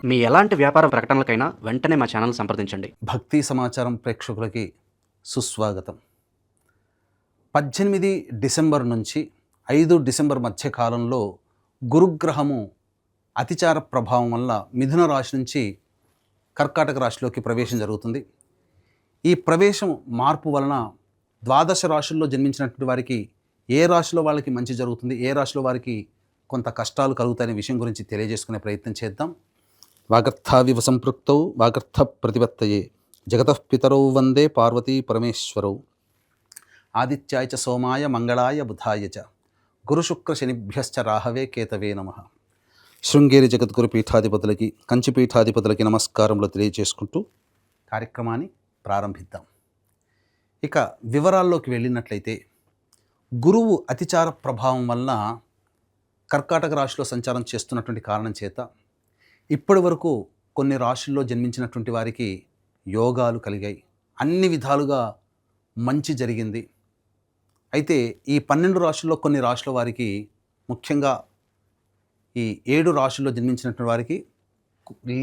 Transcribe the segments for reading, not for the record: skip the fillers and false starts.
మీ ఎలాంటి వ్యాపార ప్రకటనలకైనా వెంటనే మా ఛానల్ సంప్రదించండి. భక్తి సమాచారం ప్రేక్షకులకి సుస్వాగతం. 18 డిసెంబర్ నుంచి 5 డిసెంబర్ మధ్య కాలంలో గురుగ్రహము అతిచార ప్రభావం వల్ల మిథున రాశి నుంచి కర్కాటక రాశిలోకి ప్రవేశం జరుగుతుంది. ఈ ప్రవేశం మార్పు వలన ద్వాదశ రాశుల్లో జన్మించినటువంటి వారికి ఏ రాశిలో వాళ్ళకి మంచి జరుగుతుంది, ఏ రాశిలో వారికి కొంత కష్టాలు కలుగుతాయనే విషయం గురించి తెలియజేసుకునే ప్రయత్నం చేద్దాం. వాగర్థావివ సంపృక్తౌ వాగర్థ ప్రతిపత్తయే జగతః పితరౌ వందే పార్వతీ పరమేశ్వరౌ ఆదిత్యాయ చ సోమాయ మంగళాయ బుధాయ చ గురుశుక్ర శనిభ్యశ్చ రాహవే కేతవే నమః. శృంగేరి జగద్గురు పీఠాధిపతులకి, కంచి పీఠాధిపతులకి నమస్కారములు తెలియజేసుకుంటూ కార్యక్రమాన్ని ప్రారంభిద్దాం. ఇక వివరాల్లోకి వెళ్ళినట్లయితే, గురువు అతిచార ప్రభావం వలన కర్కాటక రాశిలో సంచారం చేస్తున్నటువంటి కారణం చేత ఇప్పటి వరకు కొన్ని రాశుల్లో జన్మించినటువంటి వారికి యోగాలు కలిగాయి, అన్ని విధాలుగా మంచి జరిగింది. అయితే ఈ 12 రాశుల్లో కొన్ని రాశుల వారికి, ముఖ్యంగా ఈ 7 రాశుల్లో జన్మించినటువంటి వారికి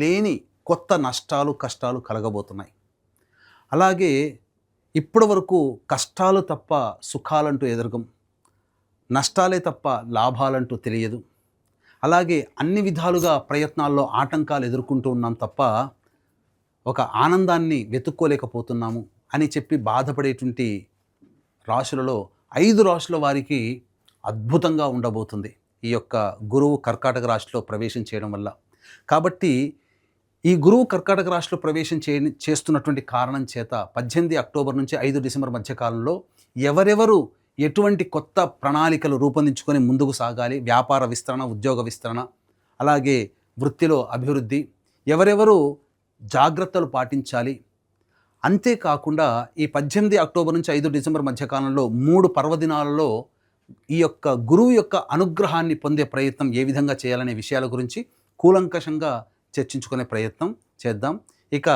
లేని కొత్త నష్టాలు కష్టాలు కలగబోతున్నాయి. అలాగే ఇప్పటి వరకు కష్టాలు తప్ప సుఖాలంటూ ఎదురగం, నష్టాలే తప్ప లాభాలంటూ తెలియదు. అలాగే అన్ని విధాలుగా ప్రయత్నాల్లో ఆటంకాలు ఎదుర్కొంటూ ఉన్నాం తప్ప ఒక ఆనందాన్ని వెతుక్కోలేకపోతున్నాము అని చెప్పి బాధపడేటువంటి రాశులలో 5 రాశుల వారికి అద్భుతంగా ఉండబోతుంది ఈ యొక్క గురువు కర్కాటక రాశిలో ప్రవేశం చేయడం వల్ల. కాబట్టి ఈ గురువు కర్కాటక రాశిలో ప్రవేశం చేస్తున్నటువంటి కారణం చేత 18 అక్టోబర్ నుంచి 5 డిసెంబర్ మధ్యకాలంలో ఎవరెవరు ఎటువంటి కొత్త ప్రణాళికలు రూపొందించుకొని ముందుకు సాగాలి, వ్యాపార విస్తరణ, ఉద్యోగ విస్తరణ, అలాగే వృత్తిలో అభివృద్ధి, ఎవరెవరు జాగ్రత్తలు పాటించాలి. అంతేకాకుండా ఈ 18 అక్టోబర్ నుంచి 5 డిసెంబర్ మధ్యకాలంలో 3 పర్వదినాలలో ఈ యొక్క గురువు యొక్క అనుగ్రహాన్ని పొందే ప్రయత్నం ఏ విధంగా చేయాలనే విషయాల గురించి కూలంకషంగా చర్చించుకునే ప్రయత్నం చేద్దాం. ఇక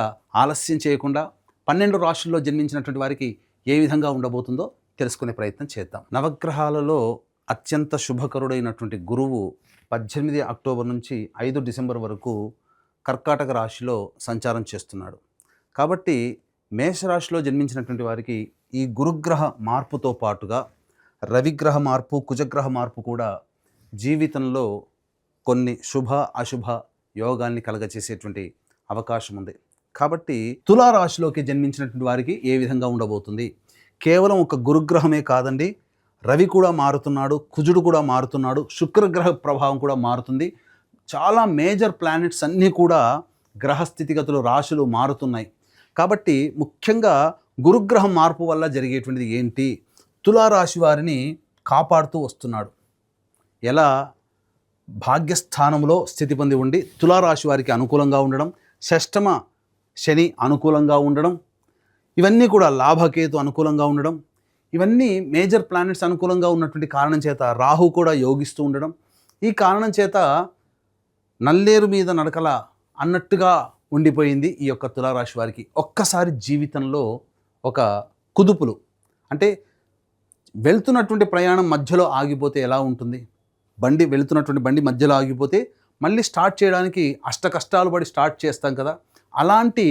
ఆలస్యం చేయకుండా 12 రాశుల్లో జన్మించినటువంటి వారికి ఏ విధంగా ఉండబోతుందో తెలుసుకునే ప్రయత్నం చేద్దాం. నవగ్రహాలలో అత్యంత శుభకరుడైనటువంటి గురువు 18 అక్టోబర్ నుంచి 5 డిసెంబర్ వరకు కర్కాటక రాశిలో సంచారం చేస్తున్నాడు. కాబట్టి మేషరాశిలో జన్మించినటువంటి వారికి ఈ గురుగ్రహ మార్పుతో పాటుగా రవిగ్రహ మార్పు, కుజగ్రహ మార్పు కూడా జీవితంలో కొన్ని శుభ అశుభ యోగాల్ని కలగచేసేటువంటి అవకాశం ఉంది. కాబట్టి తులారాశిలోకి జన్మించినటువంటి వారికి ఏ విధంగా ఉండబోతుంది? కేవలం ఒక గురుగ్రహమే కాదండి, రవి కూడా మారుతున్నాడు, కుజుడు కూడా మారుతున్నాడు, శుక్రగ్రహ ప్రభావం కూడా మారుతుంది. చాలా మేజర్ ప్లానెట్స్ అన్నీ కూడా గ్రహస్థితిగతులు, రాశులు మారుతున్నాయి. కాబట్టి ముఖ్యంగా గురుగ్రహం మార్పు వల్ల జరిగేటువంటిది ఏంటి? తులారాశి వారిని కాపాడుతూ వస్తున్నాడు. ఎలా? భాగ్యస్థానంలో స్థితి పొంది ఉండి తులారాశి వారికి అనుకూలంగా ఉండడం, షష్టమ శని అనుకూలంగా ఉండడం, ఇవన్నీ కూడా లాభకేతు అనుకూలంగా ఉండడం, ఇవన్నీ మేజర్ ప్లానెట్స్ అనుకూలంగా ఉన్నటువంటి కారణం చేత రాహు కూడా యోగిస్తూ ఉండడం, ఈ కారణం చేత నల్లేరు మీద నడకల అన్నట్టుగా ఉండిపోయింది ఈ యొక్క తులారాశి వారికి. ఒక్కసారి జీవితంలో ఒక కుదుపులు, అంటే వెళ్తున్నటువంటి ప్రయాణం మధ్యలో ఆగిపోతే ఎలా ఉంటుంది? వెళ్తున్నటువంటి బండి మధ్యలో ఆగిపోతే మళ్ళీ స్టార్ట్ చేయడానికి అష్ట కష్టాలు పడి స్టార్ట్ చేస్తాం కదా, అలాంటి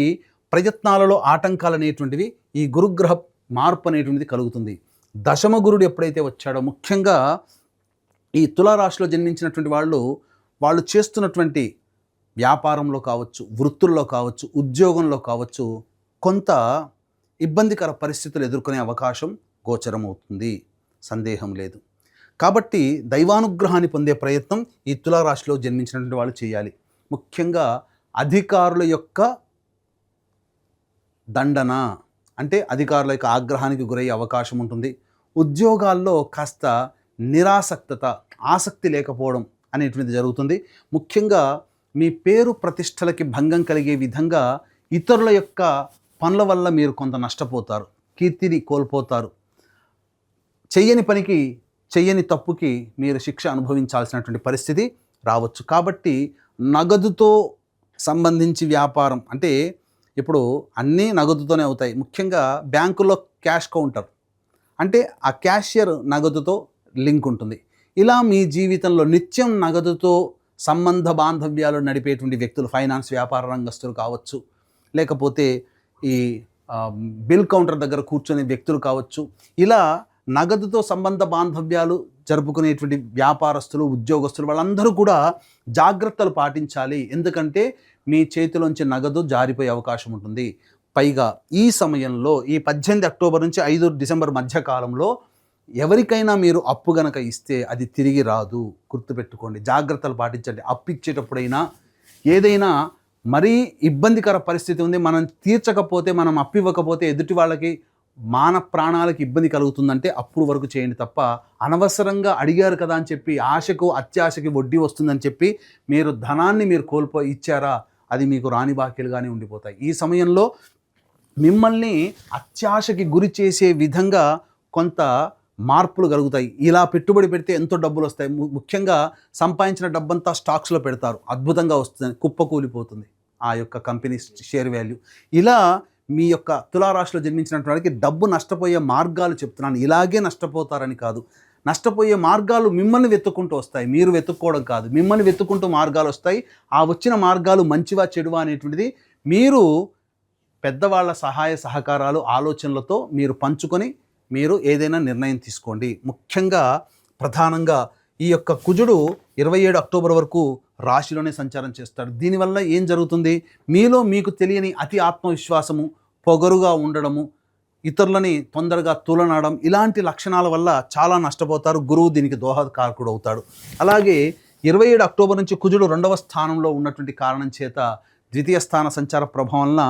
ప్రయత్నాలలో ఆటంకాలు అనేటువంటివి ఈ గురుగ్రహ మార్పు అనేటువంటిది కలుగుతుంది. దశమ గురుడు ఎప్పుడైతే వచ్చాడో, ముఖ్యంగా ఈ తులారాశిలో జన్మించినటువంటి వాళ్ళు చేస్తున్నటువంటి వ్యాపారంలో కావచ్చు, వృత్తుల్లో కావచ్చు, ఉద్యోగంలో కావచ్చు, కొంత ఇబ్బందికర పరిస్థితులు ఎదుర్కొనే అవకాశం గోచరమవుతుంది, సందేహం లేదు. కాబట్టి దైవానుగ్రహాన్ని పొందే ప్రయత్నం ఈ తులారాశిలో జన్మించినటువంటి వాళ్ళు చేయాలి. ముఖ్యంగా అధికారుల యొక్క దండన, అంటే అధికారుల యొక్క ఆగ్రహానికి గురయ్యే అవకాశం ఉంటుంది. ఉద్యోగాల్లో కాస్త నిరాసక్తత, ఆసక్తి లేకపోవడం అనేటువంటిది జరుగుతుంది. ముఖ్యంగా మీ పేరు ప్రతిష్టలకి భంగం కలిగే విధంగా ఇతరుల యొక్క పనుల వల్ల మీరు కొంత నష్టపోతారు, కీర్తిని కోల్పోతారు. చెయ్యని పనికి, చెయ్యని తప్పుకి మీరు శిక్ష అనుభవించాల్సినటువంటి పరిస్థితి రావచ్చు. కాబట్టి నగదుతో సంబంధించి వ్యాపారం, అంటే ఇప్పుడు అన్నీ నగదుతోనే అవుతాయి. ముఖ్యంగా బ్యాంకుల్లో క్యాష్ కౌంటర్, అంటే ఆ క్యాషియర్ నగదుతో లింక్ ఉంటుంది. ఇలా మీ జీవితంలో నిత్యం నగదుతో సంబంధ బాంధవ్యాలు నడిపేటువంటి వ్యక్తులు, ఫైనాన్స్ వ్యాపార రంగస్తులు కావచ్చు, లేకపోతే ఈ బిల్ కౌంటర్ దగ్గర కూర్చునే వ్యక్తులు కావచ్చు, ఇలా నగదుతో సంబంధ బాంధవ్యాలు జరుపుకునేటువంటి వ్యాపారస్తులు, ఉద్యోగస్తులు వాళ్ళందరూ కూడా జాగ్రత్తలు పాటించాలి. ఎందుకంటే మీ చేతిలోంచి నగదు జారిపోయే అవకాశం ఉంటుంది. పైగా ఈ సమయంలో ఈ 18 అక్టోబర్ నుంచి 5 డిసెంబర్ మధ్య కాలంలో ఎవరికైనా మీరు అప్పు గనక ఇస్తే అది తిరిగి రాదు. గుర్తుపెట్టుకోండి, జాగ్రత్తలు పాటించండి. అప్పు ఇచ్చేటప్పుడైనా ఏదైనా మరీ ఇబ్బందికర పరిస్థితి ఉంది, మనం తీర్చకపోతే, మనం అప్పు ఇవ్వకపోతే ఎదుటి వాళ్ళకి ప్రాణాలకు ఇబ్బంది కలుగుతుందంటే అప్పుడు వరకు చేయండి తప్ప, అనవసరంగా అడిగారు కదా అని చెప్పి ఆశకు అత్యాశకి వడ్డీ వస్తుందని చెప్పి మీరు ధనాన్ని మీరు ఇచ్చారా, అది మీకు రాని బాకీలుగానే ఉండిపోతాయి. ఈ సమయంలో మిమ్మల్ని అత్యాశకి గురి చేసే విధంగా కొంత మార్పులు కలుగుతాయి. ఇలా పెట్టుబడి పెడితే ఎంతో డబ్బులు వస్తాయి. ముఖ్యంగా సంపాదించిన డబ్బంతా స్టాక్స్లో పెడతారు, అద్భుతంగా వస్తుంది, కుప్పకూలిపోతుంది ఆ యొక్క కంపెనీ షేర్ వాల్యూ. ఇలా మీ యొక్క తులారాశిలో జన్మించినటువంటి వారికి డబ్బు నష్టపోయే మార్గాలు చెప్తున్నాను. ఇలాగే నష్టపోతారని కాదు, నష్టపోయే మార్గాలు మిమ్మల్ని వెతుక్కుంటూ వస్తాయి, మీరు వెతుక్కోవడం కాదు. మిమ్మల్ని వెతుక్కుంటూ మార్గాలు వస్తాయి. ఆ వచ్చిన మార్గాలు మంచివా చెడువా అనేటువంటిది మీరు పెద్దవాళ్ళ సహాయ సహకారాలు, ఆలోచనలతో మీరు పంచుకొని మీరు ఏదైనా నిర్ణయం తీసుకోండి. ముఖ్యంగా ప్రధానంగా ఈ యొక్క కుజుడు 27 అక్టోబర్ వరకు రాశిలోనే సంచారం చేస్తాడు. దీనివల్ల ఏం జరుగుతుంది, మీలో మీకు తెలియని అతి ఆత్మవిశ్వాసము, పొగరుగా ఉండడము, ఇతరులని తొందరగా తులనడం, ఇలాంటి లక్షణాల వల్ల చాలా నష్టపోతారు. గురువు దీనికి దోహదకారకుడు అవుతాడు. అలాగే 27 అక్టోబర్ నుంచి కుజుడు 2వ స్థానంలో ఉన్నటువంటి కారణం చేత ద్వితీయ స్థాన సంచార ప్రభావం వలన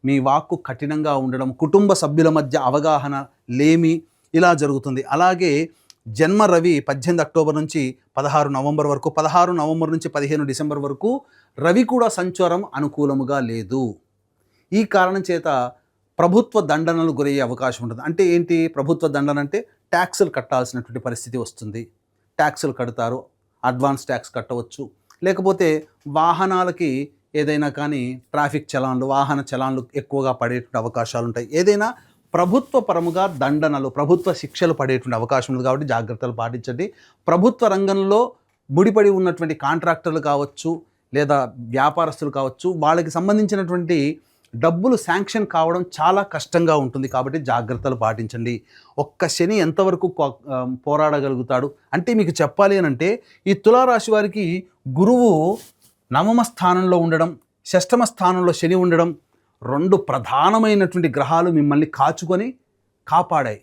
మీ వాక్కు కఠినంగా ఉండడం, కుటుంబ సభ్యుల మధ్య అవగాహన లేమి, ఇలా జరుగుతుంది. అలాగే జన్మ రవి 18 అక్టోబర్ నుంచి 16 నవంబర్ వరకు, 16 నవంబర్ నుంచి 15 డిసెంబర్ వరకు రవి కూడా సంచారం అనుకూలముగా లేదు. ఈ కారణం చేత ప్రభుత్వ దండనలు గురయ్యే అవకాశం ఉంటుంది. అంటే ఏంటి ప్రభుత్వ దండన అంటే, ట్యాక్సులు కట్టాల్సినటువంటి పరిస్థితి వస్తుంది. ట్యాక్సులు కడతారు, అడ్వాన్స్ ట్యాక్స్ కట్టవచ్చు. లేకపోతే వాహనాలకి ఏదైనా కానీ ట్రాఫిక్ చలాన్లు, వాహన చలాన్లు ఎక్కువగా పడేటువంటి అవకాశాలు ఉంటాయి. ఏదైనా ప్రభుత్వ పరముగా దండనలు, ప్రభుత్వ శిక్షలు పడేటువంటి అవకాశం ఉంది. కాబట్టి జాగ్రత్తలు పాటించండి. ప్రభుత్వ రంగంలో ముడిపడి ఉన్నటువంటి కాంట్రాక్టర్లు కావచ్చు, లేదా వ్యాపారస్తులు కావచ్చు, వాళ్ళకి సంబంధించినటువంటి డబ్బులు శాంక్షన్ కావడం చాలా కష్టంగా ఉంటుంది. కాబట్టి జాగ్రత్తలు పాటించండి. ఒక్క శని ఎంతవరకు పోరాడగలుగుతాడు అంటే, మీకు చెప్పాలి అని అంటే, ఈ తులారాశి వారికి గురువు 9వ స్థానంలో ఉండడం, 6వ స్థానంలో శని ఉండడం, 2 ప్రధానమైనటువంటి గ్రహాలు మిమ్మల్ని కాపాడాయి.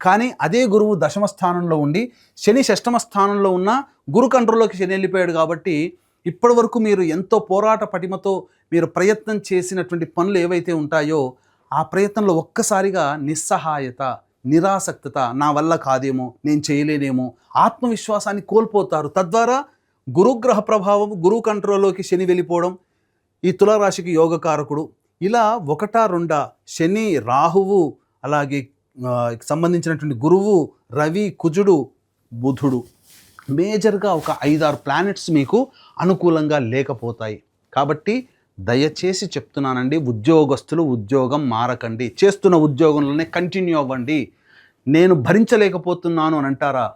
కానీ అదే గురువు 10వ స్థానంలో ఉండి, శని 6వ స్థానంలో ఉన్న గురు కంట్రోల్లోకి శని వెళ్ళిపోయాడు. కాబట్టి ఇప్పటి వరకు మీరు ఎంతో పోరాట పటిమతో మీరు ప్రయత్నం చేసినటువంటి పనులు ఏవైతే ఉంటాయో, ఆ ప్రయత్నంలో ఒక్కసారిగా నిస్సహాయత, నిరాసక్తత, నా వల్ల కాదేమో, నేను చేయలేనేమో, ఆత్మవిశ్వాసాన్ని కోల్పోతారు. తద్వారా గురుగ్రహ ప్రభావం, గురువు కంట్రోల్లోకి శని వెళ్ళిపోవడం ఈ తులారాశికి యోగకారకుడు. ఇలా 1-2 శని, రాహువు, అలాగే సంబంధించినటువంటి గురువు, రవి, కుజుడు, బుధుడు, మేజర్గా ఒక 5-6 ప్లానెట్స్ మీకు అనుకూలంగా లేకపోతాయి. కాబట్టి దయచేసి చెప్తున్నానండి, ఉద్యోగస్తులు ఉద్యోగం మారకండి, చేస్తున్న ఉద్యోగంలోనే కంటిన్యూ అవ్వండి. నేను భరించలేకపోతున్నాను అని అంటారా,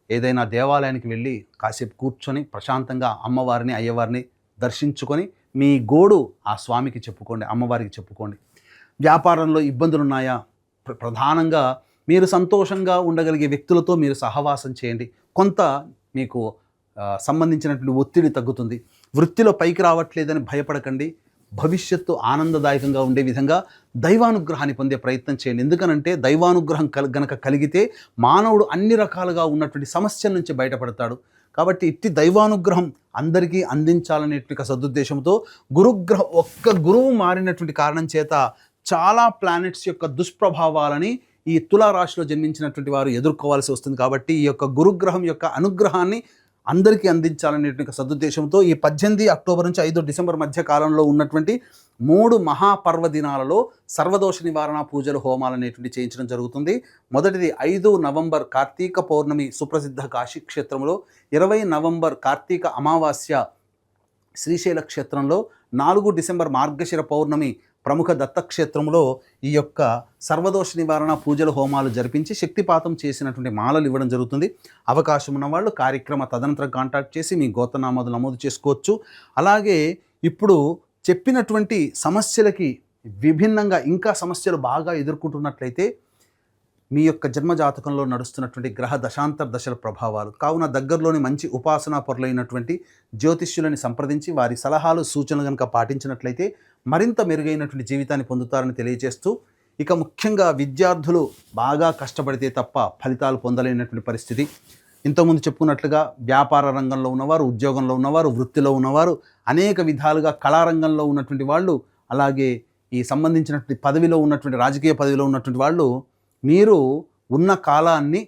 ఏదైనా దేవాలయానికి వెళ్ళి కాసేపు కూర్చొని ప్రశాంతంగా అమ్మవారిని, అయ్యవారిని దర్శించుకొని మీ గోడు ఆ స్వామికి చెప్పుకోండి, అమ్మవారికి చెప్పుకోండి. వ్యాపారంలో ఇబ్బందులు ఉన్నాయా, ప్రధానంగా మీరు సంతోషంగా ఉండగలిగే వ్యక్తులతో మీరు సహవాసం చేయండి. కొంత మీకు సంబంధించినటువంటి ఒత్తిడి తగ్గుతుంది. వృత్తిలో పైకి రావట్లేదని భయపడకండి. భవిష్యత్తు ఆనందదాయకంగా ఉండే విధంగా దైవానుగ్రహాన్ని పొందే ప్రయత్నం చేయండి. ఎందుకనంటే దైవానుగ్రహం గనక కలిగితే మానవుడు అన్ని రకాలుగా ఉన్నటువంటి సమస్యల నుంచి బయటపడతాడు. కాబట్టి ఇట్టి దైవానుగ్రహం అందరికీ అందించాలనేటువంటి సదుద్దేశంతో ఒక్క గురువు మారినటువంటి కారణం చేత చాలా ప్లానెట్స్ యొక్క దుష్ప్రభావాలని ఈ తులారాశిలో జన్మించినటువంటి వారు ఎదుర్కోవాల్సి వస్తుంది. కాబట్టి ఈ యొక్క గురుగ్రహం యొక్క అనుగ్రహాన్ని అందరికీ అందించాలనేటువంటి సదుద్దేశంతో ఈ 18 అక్టోబర్ నుంచి 5 డిసెంబర్ మధ్య కాలంలో ఉన్నటువంటి 3 మహాపర్వదినాలలో సర్వదోష నివారణ పూజలు, హోమాలు అనేటువంటి చేయించడం జరుగుతుంది. మొదటిది 5 నవంబర్ కార్తీక పౌర్ణమి సుప్రసిద్ధ కాశీ క్షేత్రంలో, 20 నవంబర్ కార్తీక అమావాస్య శ్రీశైల క్షేత్రంలో, 4 డిసెంబర్ మార్గశిర పౌర్ణమి ప్రముఖ దత్తక్షేత్రంలో ఈ యొక్క సర్వదోష నివారణ పూజలు హోమాలు జరిపించి శక్తిపాతం చేసినటువంటి మాలలు ఇవ్వడం జరుగుతుంది. అవకాశం ఉన్న వాళ్ళు కార్యక్రమ తదనంతరం కాంటాక్ట్ చేసి మీ గోత్రనామాలు నమోదు చేసుకోవచ్చు. అలాగే ఇప్పుడు చెప్పినటువంటి సమస్యలకి విభిన్నంగా ఇంకా సమస్యలు బాగా ఎదుర్కొంటున్నట్లయితే మీ యొక్క జన్మజాతకంలో నడుస్తున్నటువంటి గ్రహ దశాంతర దశల ప్రభావాలు కావున దగ్గరలోని మంచి ఉపాసనా పరులైనటువంటి జ్యోతిష్యులని సంప్రదించి వారి సలహాలు సూచనలు కనుక పాటించినట్లయితే మరింత మెరుగైనటువంటి జీవితాన్ని పొందుతారని తెలియజేస్తూ, ఇక ముఖ్యంగా విద్యార్థులు బాగా కష్టపడితే తప్ప ఫలితాలు పొందలేనటువంటి పరిస్థితి. ఇంతకుముందు చెప్పుకున్నట్లుగా వ్యాపార రంగంలో ఉన్నవారు, ఉద్యోగంలో ఉన్నవారు, వృత్తిలో ఉన్నవారు, అనేక విధాలుగా కళారంగంలో ఉన్నటువంటి వాళ్ళు, అలాగే ఈ సంబంధించినటువంటి పదవిలో ఉన్నటువంటి రాజకీయ పదవిలో ఉన్నటువంటి వాళ్ళు, మీరు ఉన్న కాలాన్ని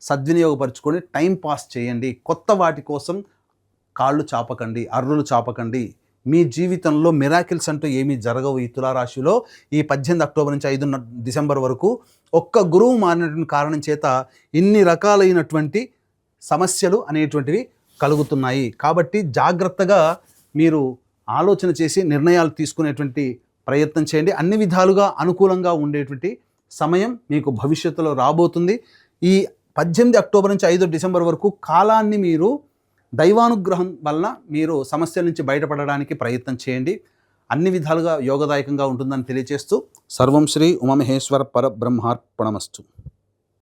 సద్వినియోగపరుచుకొని టైం పాస్ చేయండి. కొత్త వాటి కోసం కాళ్ళు చాపకండి, అర్రులు చాపకండి. మీ జీవితంలో మిరాకిల్స్ అంటూ ఏమీ జరగవు. ఈ తులారాశిలో ఈ 18 అక్టోబర్ నుంచి 5 డిసెంబర్ వరకు ఒక్క గురువు మారినటువంటి కారణం చేత ఇన్ని రకాలైనటువంటి సమస్యలు అనేటువంటివి కలుగుతున్నాయి. కాబట్టి జాగ్రత్తగా మీరు ఆలోచన చేసి నిర్ణయాలు తీసుకునేటువంటి ప్రయత్నం చేయండి. అన్ని విధాలుగా అనుకూలంగా ఉండేటువంటి సమయం మీకు భవిష్యత్తులో రాబోతుంది. ఈ 18 అక్టోబర్ నుంచి 5 డిసెంబర్ వరకు కాలాన్ని మీరు దైవానుగ్రహం వలన మీరు సమస్యల నుంచి బయటపడడానికి ప్రయత్నం చేయండి. అన్ని విధాలుగా యోగదాయకంగా ఉంటుందని తెలియజేస్తూ, సర్వం శ్రీ ఉమామహేశ్వర పరబ్రహ్మార్పణమస్తు.